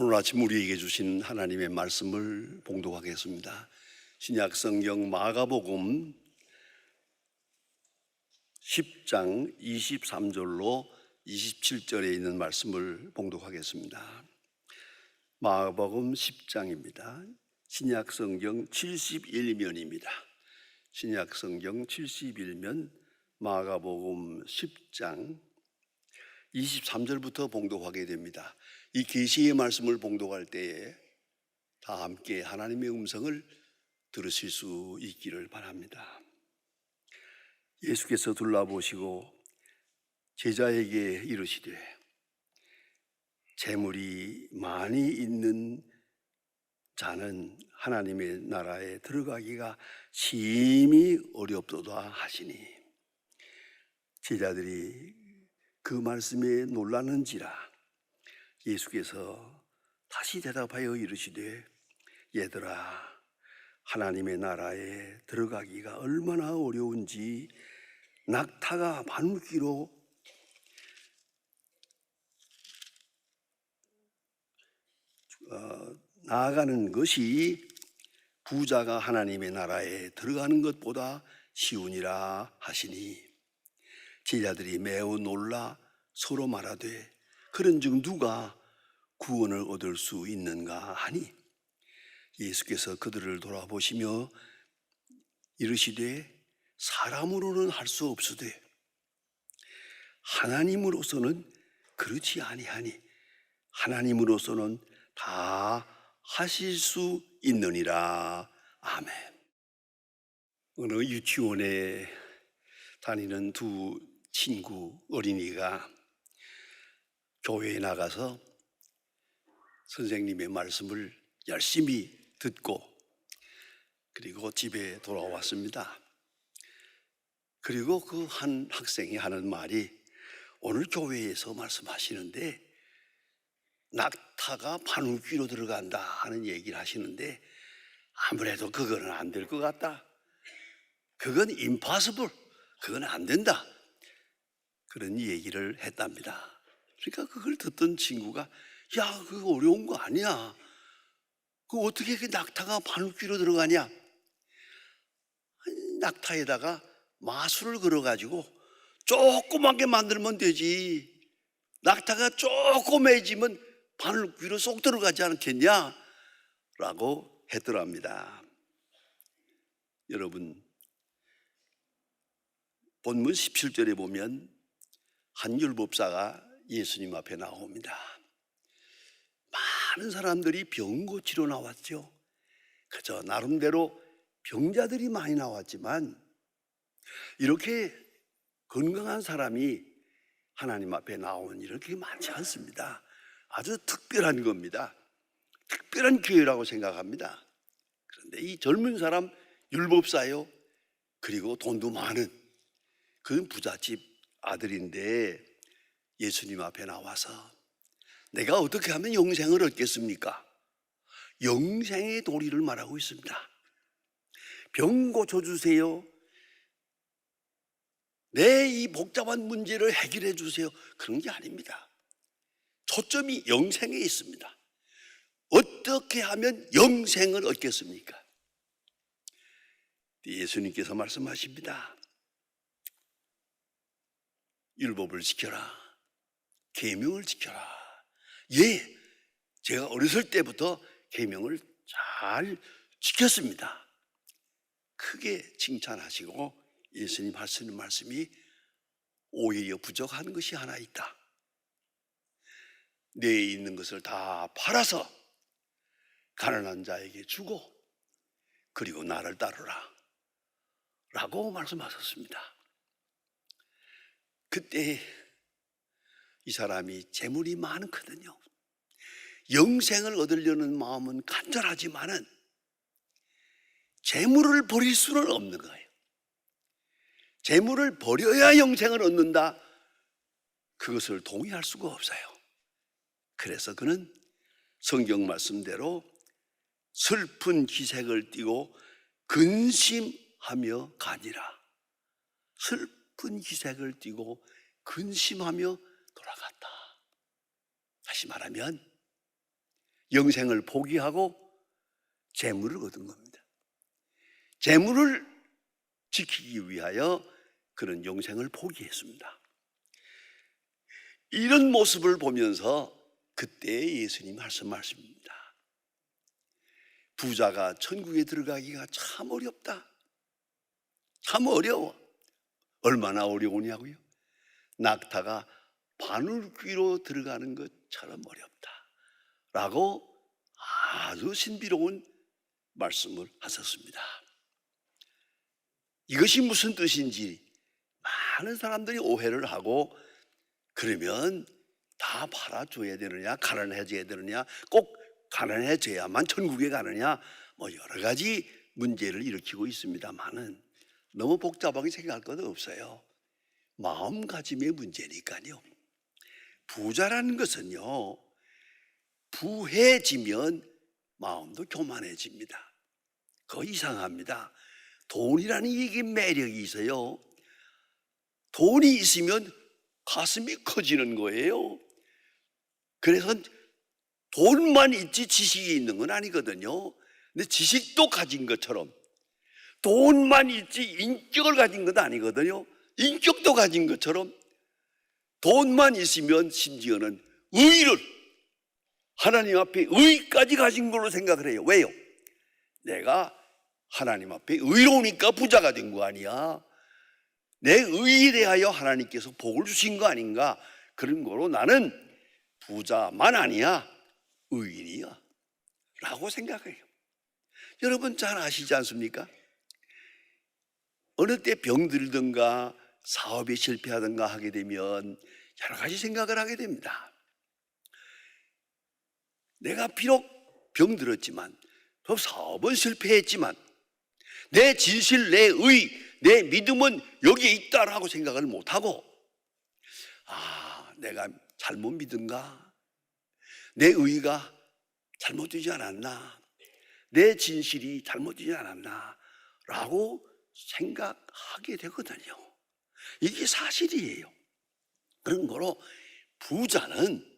오늘 아침 우리에게 주신 하나님의 말씀을 봉독하겠습니다. 신약 성경 마가복음 10장 23절로 27절에 있는 말씀을 봉독하겠습니다. 마가복음 10장입니다. 신약 성경 71면입니다. 신약 성경 71면 마가복음 10장 23절부터 봉독하게 됩니다. 이 계시의 말씀을 봉독할 때에 다 함께 하나님의 음성을 들으실 수 있기를 바랍니다. 예수께서 둘러보시고 제자에게 이르시되 재물이 많이 있는 자는 하나님의 나라에 들어가기가 심히 어렵도다 하시니, 제자들이 그 말씀에 놀라는지라 예수께서 다시 대답하여 이르시되 얘들아, 하나님의 나라에 들어가기가 얼마나 어려운지 낙타가 바늘귀로 나아가는 것이 부자가 하나님의 나라에 들어가는 것보다 쉬우니라 하시니, 제자들이 매우 놀라 서로 말하되 그런즉 누가 구원을 얻을 수 있는가 하니, 예수께서 그들을 돌아보시며 이르시되 사람으로는 할 수 없으되 하나님으로서는 그렇지 아니하니 하나님으로서는 다 하실 수 있느니라. 아멘. 어느 유치원에 다니는 두 친구 어린이가 교회에 나가서 선생님의 말씀을 열심히 듣고 그리고 집에 돌아왔습니다. 그리고 그 한 학생이 하는 말이, 오늘 교회에서 말씀하시는데 낙타가 바늘귀로 들어간다 하는 얘기를 하시는데 아무래도 그거는 안 될 것 같다. 그건 impossible. 그건 안 된다. 그런 얘기를 했답니다. 그러니까 그걸 듣던 친구가 야, 그거 어려운 거 아니야. 그 어떻게 그 낙타가 바늘귀로 들어가냐? 낙타에다가 마술을 걸어가지고 조그맣게 만들면 되지. 낙타가 조그매지면 바늘귀로 쏙 들어가지 않겠냐? 라고 했더랍니다. 여러분, 본문 17절에 보면 한 율법사가 예수님 앞에 나옵니다. 많은 사람들이 병 고치러 나왔죠. 그저 나름대로 병자들이 많이 나왔지만 이렇게 건강한 사람이 하나님 앞에 나오는 일은 그렇게 많지 않습니다. 아주 특별한 겁니다. 특별한 기회라고 생각합니다. 그런데 이 젊은 사람 율법사요, 그리고 돈도 많은 그는 부잣집 아들인데 예수님 앞에 나와서 내가 어떻게 하면 영생을 얻겠습니까? 영생의 도리를 말하고 있습니다. 병 고쳐주세요. 내 이 복잡한 문제를 해결해 주세요. 그런 게 아닙니다. 초점이 영생에 있습니다. 어떻게 하면 영생을 얻겠습니까? 예수님께서 말씀하십니다. 율법을 지켜라. 계명을 지켜라. 예, 제가 어렸을 때부터 계명을 잘 지켰습니다. 크게 칭찬하시고 예수님 하시는 말씀이 오히려 부족한 것이 하나 있다. 내에 있는 것을 다 팔아서 가난한 자에게 주고 그리고 나를 따르라 라고 말씀하셨습니다. 그때 이 사람이 재물이 많거든요. 영생을 얻으려는 마음은 간절하지만은 재물을 버릴 수는 없는 거예요. 재물을 버려야 영생을 얻는다, 그것을 동의할 수가 없어요. 그래서 그는 성경 말씀대로 슬픈 기색을 띠고 근심하며 가니라. 슬픈 기색을 띠고 근심하며 돌아갔다. 다시 말하면 영생을 포기하고 재물을 얻은 겁니다. 재물을 지키기 위하여 그런 영생을 포기했습니다. 이런 모습을 보면서 그때 예수님 말씀하십니다. 부자가 천국에 들어가기가 참 어렵다. 참 어려워. 얼마나 어려우냐고요? 낙타가 바늘귀로 들어가는 것처럼 어렵다 라고 아주 신비로운 말씀을 하셨습니다. 이것이 무슨 뜻인지 많은 사람들이 오해를 하고, 그러면 다 팔아줘야 되느냐, 가난해져야 되느냐, 꼭 가난해져야만 천국에 가느냐, 뭐 여러 가지 문제를 일으키고 있습니다만은 너무 복잡하게 생각할 것 없어요. 마음가짐의 문제니까요. 부자라는 것은요, 부해지면 마음도 교만해집니다. 그거 이상합니다. 돈이라는 이게 매력이 있어요. 돈이 있으면 가슴이 커지는 거예요. 그래서 돈만 있지 지식이 있는 건 아니거든요. 근데 지식도 가진 것처럼 돈만 있지 인격을 가진 건 아니거든요. 인격도 가진 것처럼 돈만 있으면 심지어는 의를, 하나님 앞에 의까지 가진 걸로 생각을 해요. 왜요? 내가 하나님 앞에 의로우니까 부자가 된 거 아니야. 내 의에 대하여 하나님께서 복을 주신 거 아닌가. 그런 거로 나는 부자만 아니야, 의인이야 라고 생각해요. 여러분 잘 아시지 않습니까? 어느 때 병들든가 사업에 실패하든가 하게 되면 여러 가지 생각을 하게 됩니다. 내가 비록 병들었지만, 또 사업은 실패했지만, 내 진실, 내 의, 내 믿음은 여기에 있다라고 생각을 못하고, 내가 잘못 믿은가? 내 의가 잘못되지 않았나? 내 진실이 잘못되지 않았나? 라고 생각하게 되거든요. 이게 사실이에요. 그런 거로 부자는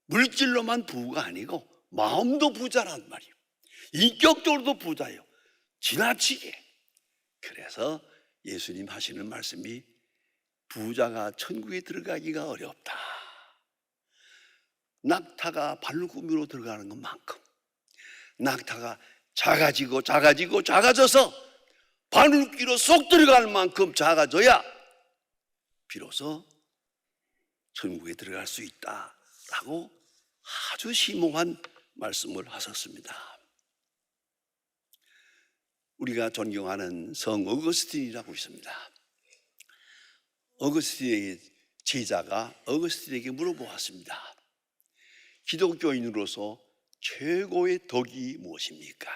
물질로만 부가 아니고 마음도 부자란 말이에요. 인격적으로도 부자예요. 지나치게. 그래서 예수님 하시는 말씀이 부자가 천국에 들어가기가 어렵다. 낙타가 발구미로 들어가는 것만큼 낙타가 작아져서 바늘귀로 쏙 들어갈 만큼 작아져야 비로소 천국에 들어갈 수 있다라고 아주 심오한 말씀을 하셨습니다. 우리가 존경하는 성 어거스틴이라고 있습니다. 어거스틴의 제자가 어거스틴에게 물어보았습니다. 기독교인으로서 최고의 덕이 무엇입니까?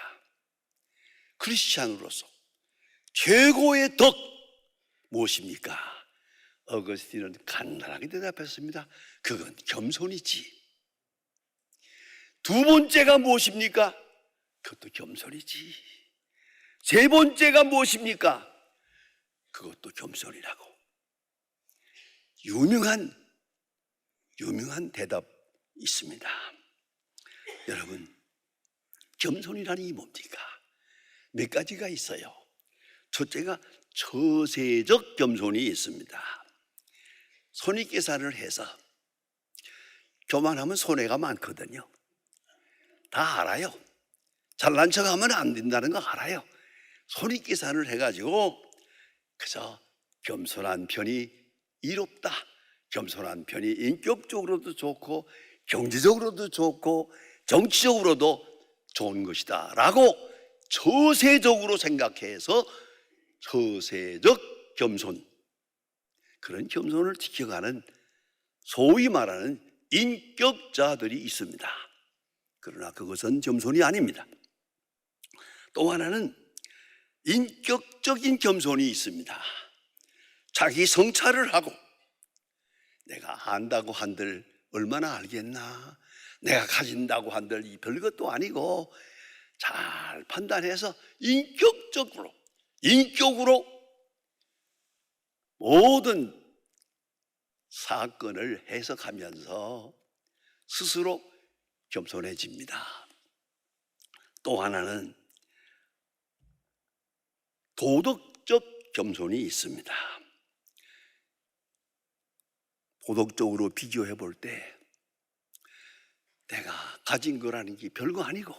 크리스찬으로서 최고의 덕 무엇입니까? 어거스틴은 간단하게 대답했습니다. 그건 겸손이지. 두 번째가 무엇입니까? 그것도 겸손이지. 세 번째가 무엇입니까? 그것도 겸손이라고. 유명한 대답이 있습니다. 여러분, 겸손이라는 게 뭡니까? 몇 가지가 있어요. 첫째가 처세적 겸손이 있습니다. 손익계산을 해서 교만하면 손해가 많거든요. 다 알아요. 잘난 척하면 안 된다는 거 알아요. 손익계산을 해가지고 그저 겸손한 편이 이롭다, 겸손한 편이 인격적으로도 좋고 경제적으로도 좋고 정치적으로도 좋은 것이다 라고 처세적으로 생각해서 처세적 겸손, 그런 겸손을 지켜가는 소위 말하는 인격자들이 있습니다. 그러나 그것은 겸손이 아닙니다. 또 하나는 인격적인 겸손이 있습니다. 자기 성찰을 하고 내가 안다고 한들 얼마나 알겠나, 내가 가진다고 한들 이 별것도 아니고 잘 판단해서 인격으로 모든 사건을 해석하면서 스스로 겸손해집니다. 또 하나는 도덕적 겸손이 있습니다. 도덕적으로 비교해 볼 때 내가 가진 거라는 게 별거 아니고,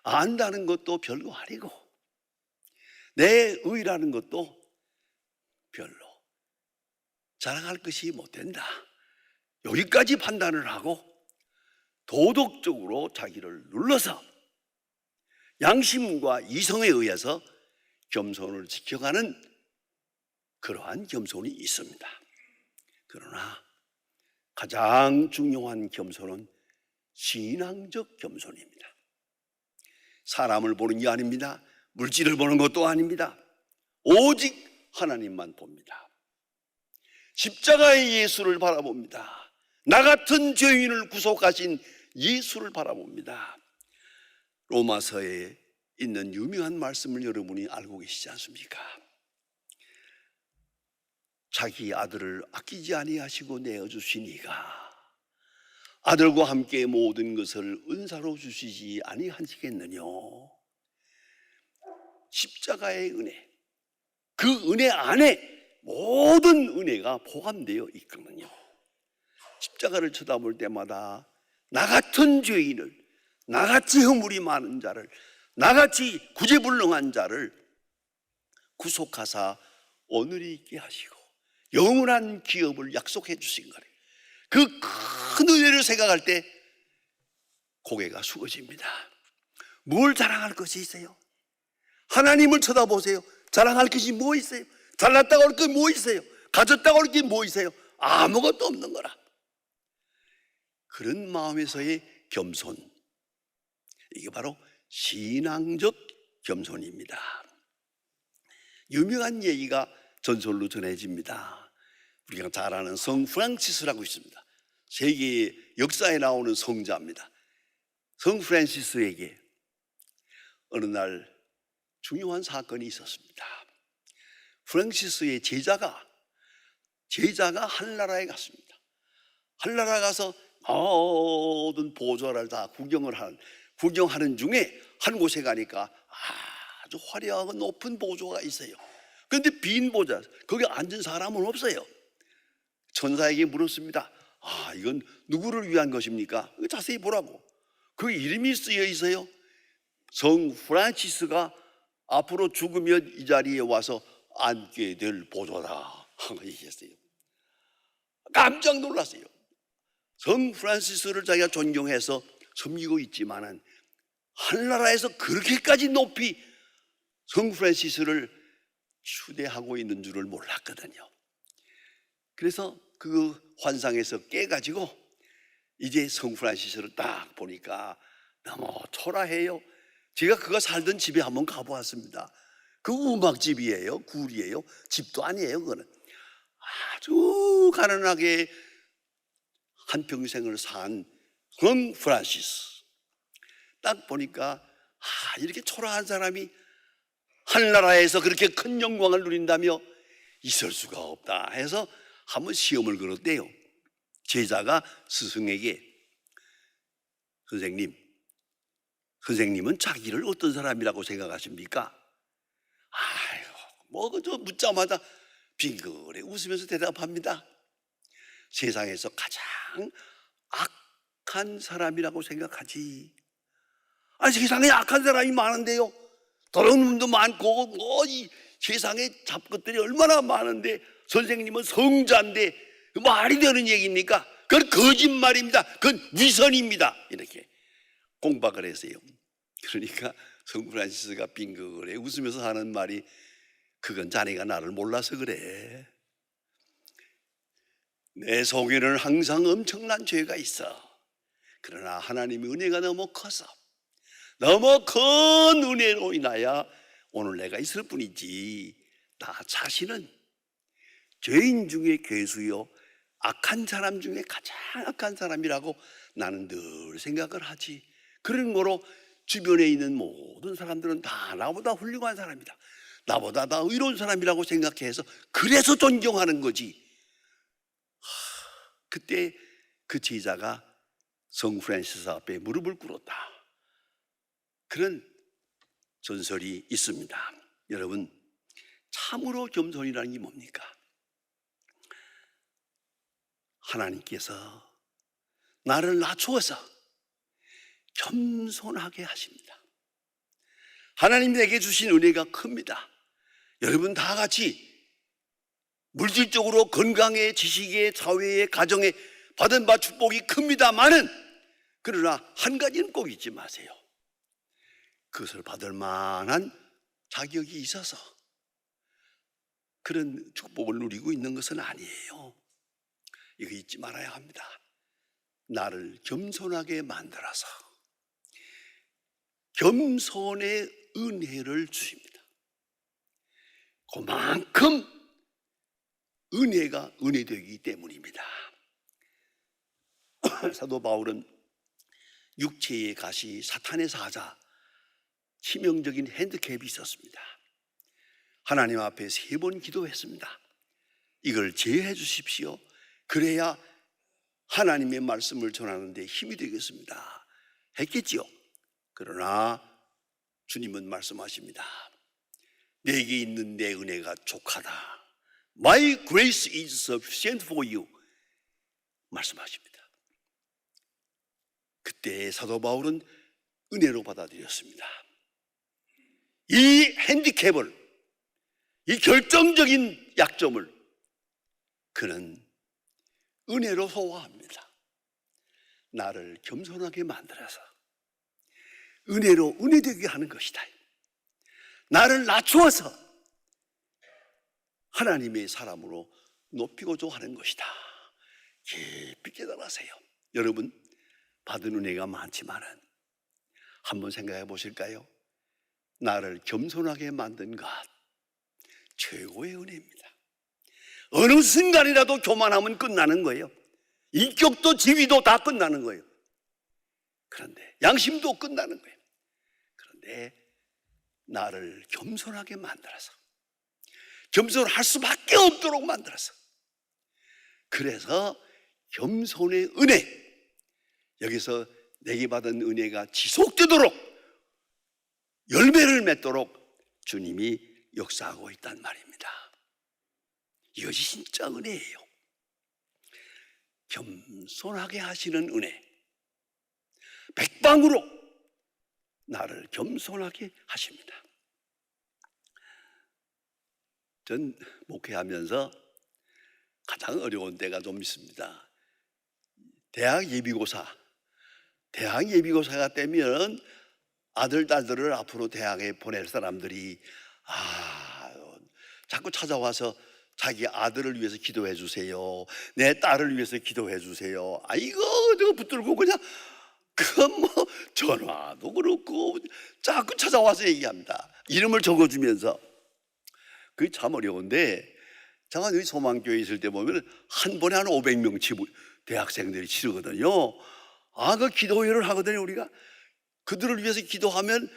안다는 것도 별거 아니고, 내 의라는 것도 별로 자랑할 것이 못 된다, 여기까지 판단을 하고 도덕적으로 자기를 눌러서 양심과 이성에 의해서 겸손을 지켜가는 그러한 겸손이 있습니다. 그러나 가장 중요한 겸손은 신앙적 겸손입니다. 사람을 보는 게 아닙니다. 물질을 보는 것도 아닙니다. 오직 하나님만 봅니다. 십자가의 예수를 바라봅니다. 나 같은 죄인을 구속하신 예수를 바라봅니다. 로마서에 있는 유명한 말씀을 여러분이 알고 계시지 않습니까? 자기 아들을 아끼지 아니하시고 내어주신 이가 아들과 함께 모든 것을 은사로 주시지 아니하시겠느냐. 십자가의 은혜, 그 은혜 안에 모든 은혜가 포함되어 있거든요. 십자가를 쳐다볼 때마다 나 같은 죄인을, 나같이 허물이 많은 자를, 나같이 구제불능한 자를 구속하사 오늘이 있게 하시고 영원한 기업을 약속해 주신 거예요. 그 큰 은혜를 생각할 때 고개가 숙어집니다. 뭘 자랑할 것이 있어요? 하나님을 쳐다보세요. 자랑할 것이 뭐 있어요? 잘났다고 할 게 뭐 있어요? 가졌다고 할 게 뭐 있어요? 아무것도 없는 거라. 그런 마음에서의 겸손, 이게 바로 신앙적 겸손입니다. 유명한 얘기가 전설로 전해집니다. 우리가 잘 아는 성 프란시스라고 있습니다. 세계의 역사에 나오는 성자입니다. 성 프란시스에게 어느 날 중요한 사건이 있었습니다. 프란시스의 제자가 한나라에 갔습니다. 한나라 가서 모든 보좌를 다 구경하는 중에 한 곳에 가니까 아주 화려하고 높은 보좌가 있어요. 그런데 빈 보좌, 거기 앉은 사람은 없어요. 천사에게 물었습니다. 이건 누구를 위한 것입니까? 자세히 보라고. 그 이름이 쓰여 있어요. 성 프란시스가 앞으로 죽으면 이 자리에 와서 앉게 될 보좌다 하고 얘기했어요. 깜짝 놀랐어요. 성 프란시스를 자기가 존경해서 섬기고 있지만은 한나라에서 그렇게까지 높이 성 프란시스를 추대하고 있는 줄을 몰랐거든요. 그래서 그 환상에서 깨가지고 이제 성 프란시스를 딱 보니까 너무 초라해요. 제가 그가 살던 집에 한번 가보았습니다. 그 음악집이에요, 굴이에요, 집도 아니에요. 그거는 아주 가난하게 한평생을 산 성 프란시스. 딱 보니까 이렇게 초라한 사람이 한나라에서 그렇게 큰 영광을 누린다며 있을 수가 없다 해서 한번 시험을 걸었대요. 제자가 스승에게 선생님은 자기를 어떤 사람이라고 생각하십니까? 그저 묻자마자 빙그레 웃으면서 대답합니다. 세상에서 가장 악한 사람이라고 생각하지. 세상에 악한 사람이 많은데요. 더러운 놈도 많고 이 세상에 잡것들이 얼마나 많은데 선생님은 성자인데 말이 되는 얘기입니까? 그건 거짓말입니다. 그건 위선입니다. 이렇게 공박을 했어요. 그러니까 성 프란시스가 빙그레 웃으면서 하는 말이, 그건 자네가 나를 몰라서 그래. 내 속에는 항상 엄청난 죄가 있어. 그러나 하나님의 은혜가 너무 커서, 너무 큰 은혜로 인하여 오늘 내가 있을 뿐이지, 나 자신은 죄인 중에 괴수요, 악한 사람 중에 가장 악한 사람이라고 나는 늘 생각을 하지. 그런 거로 주변에 있는 모든 사람들은 다 나보다 훌륭한 사람이다, 나보다 다 의로운 사람이라고 생각해서 그래서 존경하는 거지. 그때 그 제자가 성 프란시스 앞에 무릎을 꿇었다. 그런 전설이 있습니다. 여러분, 참으로 겸손이라는 게 뭡니까? 하나님께서 나를 낮추어서 겸손하게 하십니다. 하나님 내게 주신 은혜가 큽니다. 여러분 다 같이 물질적으로 건강에, 지식에, 사회에, 가정에 받은 바 축복이 큽니다마는, 그러나 한 가지는 꼭 잊지 마세요. 그것을 받을 만한 자격이 있어서 그런 축복을 누리고 있는 것은 아니에요. 이거 잊지 말아야 합니다. 나를 겸손하게 만들어서 겸손의 은혜를 주십니다. 그만큼 은혜가 은혜되기 때문입니다. 사도 바울은 육체의 가시, 사탄의 사자, 치명적인 핸디캡이 있었습니다. 하나님 앞에 3번 기도했습니다. 이걸 제해해 주십시오. 그래야 하나님의 말씀을 전하는 데 힘이 되겠습니다. 했겠지요. 그러나 주님은 말씀하십니다. 내게 있는 내 은혜가 족하다. My grace is sufficient for you. 말씀하십니다. 그때 사도 바울은 은혜로 받아들였습니다. 이 핸디캡을, 이 결정적인 약점을 그는 은혜로 소화합니다. 나를 겸손하게 만들어서 은혜로 은혜되게 하는 것이다. 나를 낮추어서 하나님의 사람으로 높이고자 하는 것이다. 깊이 깨달으세요. 여러분, 받은 은혜가 많지만은 한번 생각해 보실까요? 나를 겸손하게 만든 것, 최고의 은혜입니다. 어느 순간이라도 교만하면 끝나는 거예요. 인격도 지위도 다 끝나는 거예요. 그런데 양심도 끝나는 거예요. 그런데 나를 겸손하게 만들어서, 겸손할 수밖에 없도록 만들어서, 그래서 겸손의 은혜, 여기서 내게 받은 은혜가 지속되도록, 열매를 맺도록 주님이 역사하고 있단 말입니다. 이것이 진짜 은혜예요. 겸손하게 하시는 은혜, 백방으로 나를 겸손하게 하십니다. 전 목회하면서 가장 어려운 때가 좀 있습니다. 대학 예비고사가 되면 아들, 딸들을 앞으로 대학에 보낼 사람들이 자꾸 찾아와서 자기 아들을 위해서 기도해 주세요, 내 딸을 위해서 기도해 주세요. 이거 붙들고 그냥 전화도 그렇고 자꾸 찾아와서 얘기합니다. 이름을 적어주면서. 그게 참 어려운데, 제가 여기 소망교회 있을 때 보면 한 번에 한 500명 대학생들이 치르거든요. 그 기도회를 하거든요. 우리가 그들을 위해서 기도하면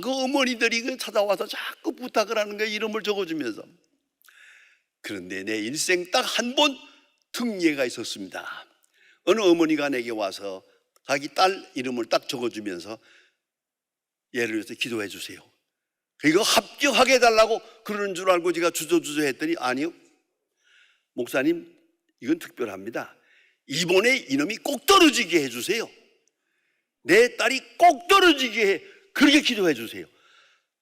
그 어머니들이 찾아와서 자꾸 부탁을 하는 거예요. 이름을 적어주면서. 그런데 내 일생 딱 한 번 특례가 있었습니다. 어느 어머니가 내게 와서 자기 딸 이름을 딱 적어주면서 얘를 위해서 기도해 주세요. 이거 합격하게 해달라고 그러는 줄 알고 제가 주저주저 했더니, 아니요, 목사님, 이건 특별합니다. 이번에 이놈이 꼭 떨어지게 해주세요. 내 딸이 꼭 떨어지게 해, 그렇게 기도해 주세요.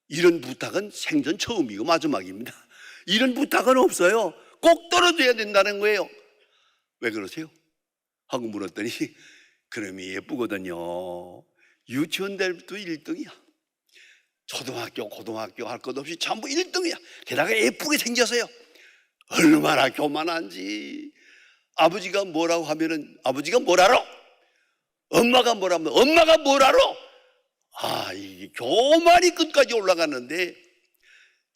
이런 부탁은 생전 처음이고 마지막입니다. 이런 부탁은 없어요. 꼭 떨어져야 된다는 거예요. 왜 그러세요? 하고 물었더니, 그놈이 예쁘거든요. 유치원 때부터 1등이야. 초등학교, 고등학교 할 것 없이 전부 1등이야. 게다가 예쁘게 생겨서요. 얼마나 교만한지. 아버지가 뭐라고 하면은 아버지가 뭐라로? 엄마가 뭐라면 엄마가 뭐라로? 이게 교만이 끝까지 올라갔는데,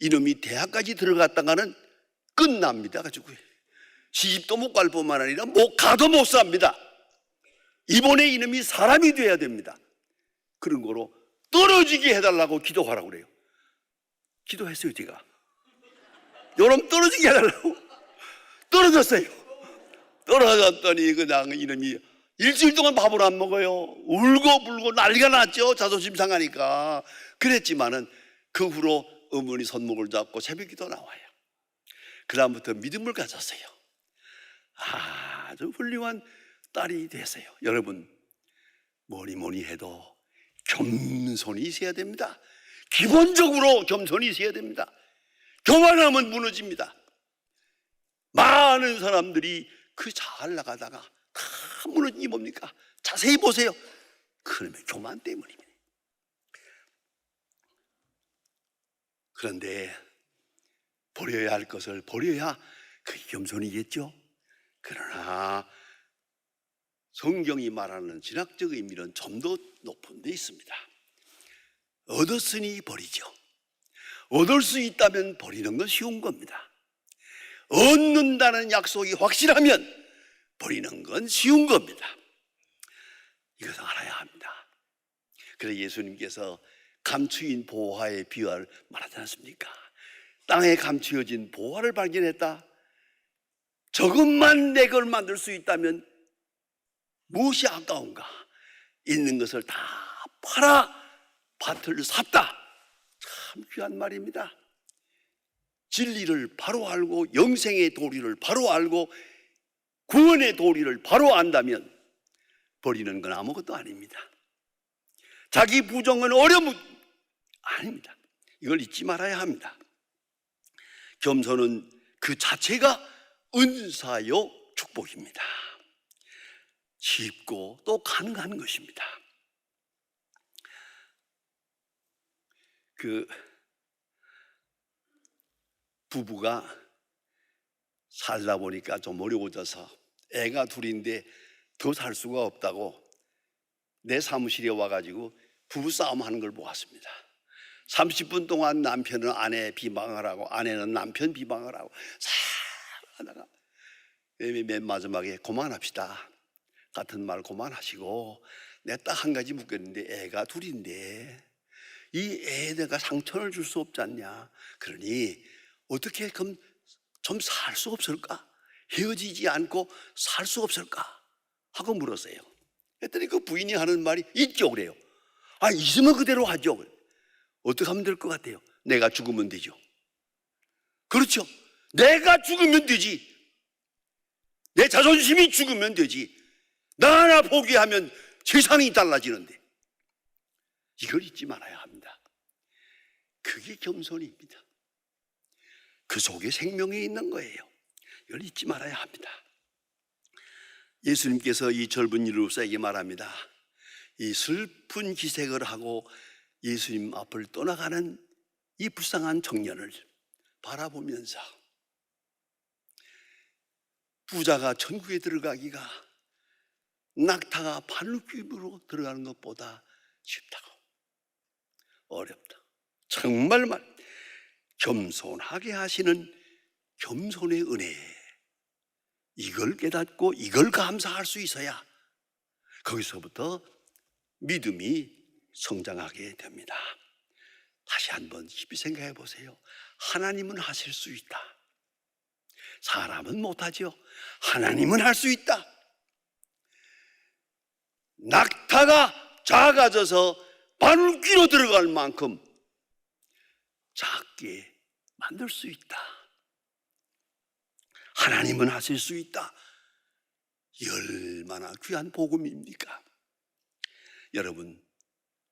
이놈이 대학까지 들어갔다가는 끝납니다. 가지고 시집도 못 갈 뿐만 아니라 가도 못 삽니다. 이번에 이놈이 사람이 돼야 됩니다. 그런 거로 떨어지게 해달라고 기도하라고 그래요. 기도했어요. 제가 요놈 떨어지게 해달라고 떨어졌어요. 떨어졌더니 그냥 이놈이 일주일 동안 밥을 안 먹어요. 울고 불고 난리가 났죠. 자존심 상하니까. 그랬지만은 그 후로 어머니 손목을 잡고 새벽기도 나와요. 그 다음부터 믿음을 가졌어요. 아주 훌륭한 딸이 됐어요. 여러분, 뭐니 해도 겸손이 있어야 됩니다. 기본적으로 겸손이 있어야 됩니다. 교만하면 무너집니다. 많은 사람들이 그 잘 나가다가 다 무너진 게 뭡니까? 자세히 보세요. 그러면 교만 때문입니다. 그런데 버려야 할 것을 버려야 그게 겸손이겠죠. 그러나 성경이 말하는 진학적 의미는 좀 더 높은 데 있습니다. 얻었으니 버리죠. 얻을 수 있다면 버리는 건 쉬운 겁니다. 얻는다는 약속이 확실하면 버리는 건 쉬운 겁니다. 이것을 알아야 합니다. 그래서 예수님께서 감추인 보화의 비유를 말하지 않습니까? 땅에 감추어진 보화를 발견했다. 조금만 내 걸 만들 수 있다면 무엇이 아까운가? 있는 것을 다 팔아 밭을 샀다. 참 귀한 말입니다. 진리를 바로 알고 영생의 도리를 바로 알고 구원의 도리를 바로 안다면 버리는 건 아무것도 아닙니다. 자기 부정은 어려움 아닙니다. 이걸 잊지 말아야 합니다. 겸손은 그 자체가 은사요 축복입니다. 쉽고 또 가능한 것입니다. 그 부부가 살다 보니까 좀 어려워져서 애가 둘인데 더 살 수가 없다고 내 사무실에 와가지고 부부싸움 하는 걸 보았습니다. 30분 동안 남편은 아내 비방을 하고 아내는 남편 비방을 하고 살아가다가 맨 마지막에 그만합시다. 같은 말 그만하시고 내가 딱 한 가지 묻겠는데 애가 둘인데 이 애에 내가 상처를 줄 수 없지 않냐. 그러니 어떻게 그럼 좀 살 수 없을까? 헤어지지 않고 살 수 없을까? 하고 물었어요. 그랬더니 그 부인이 하는 말이 있죠 그래요. 아, 있으면 그대로 하죠. 어떻게 하면 될 것 같아요? 내가 죽으면 되죠. 그렇죠. 내가 죽으면 되지. 내 자존심이 죽으면 되지. 나 하나 포기하면 세상이 달라지는데 이걸 잊지 말아야 합니다. 그게 겸손입니다. 그 속에 생명이 있는 거예요. 이걸 잊지 말아야 합니다. 예수님께서 이 젊은 이루사에게 말합니다. 이 슬픈 기색을 하고 예수님 앞을 떠나가는 이 불쌍한 청년을 바라보면서 부자가 천국에 들어가기가 낙타가 바늘귀로 들어가는 것보다 쉽다고, 어렵다. 정말 겸손하게 하시는 겸손의 은혜, 이걸 깨닫고 이걸 감사할 수 있어야 거기서부터 믿음이 성장하게 됩니다. 다시 한번 깊이 생각해 보세요. 하나님은 하실 수 있다. 사람은 못하죠. 하나님은 할 수 있다. 낙타가 작아져서 바늘귀로 들어갈 만큼 작게 만들 수 있다. 하나님은 하실 수 있다. 얼마나 귀한 복음입니까? 여러분,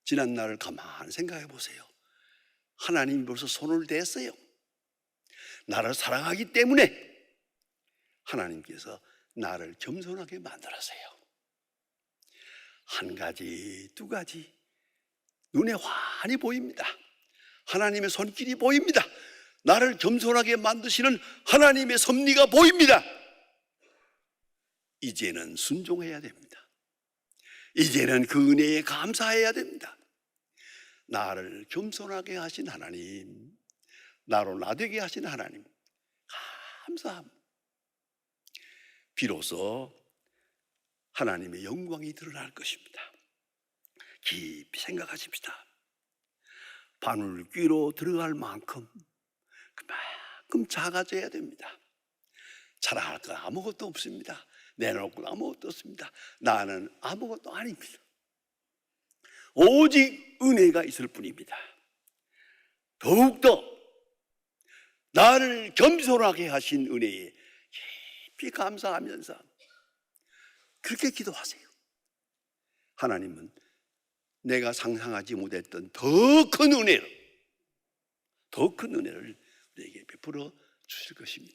지난 날을 가만히 생각해 보세요. 하나님이 벌써 손을 댔어요. 나를 사랑하기 때문에 하나님께서 나를 겸손하게 만들었어요. 한 가지, 두 가지 눈에 환히 보입니다. 하나님의 손길이 보입니다. 나를 겸손하게 만드시는 하나님의 섭리가 보입니다. 이제는 순종해야 됩니다. 이제는 그 은혜에 감사해야 됩니다. 나를 겸손하게 하신 하나님, 나로 나되게 하신 하나님, 감사합니다. 비로소 하나님의 영광이 드러날 것입니다. 깊이 생각하십시다. 바늘귀로 들어갈 만큼 그만큼 작아져야 됩니다. 자랑할 거 아무것도 없습니다. 내놓고 나면 어떻습니다? 나는 아무것도 아닙니다. 오직 은혜가 있을 뿐입니다. 더욱더 나를 겸손하게 하신 은혜에 깊이 감사하면서 그렇게 기도하세요. 하나님은 내가 상상하지 못했던 더 큰 은혜를 우리에게 베풀어 주실 것입니다.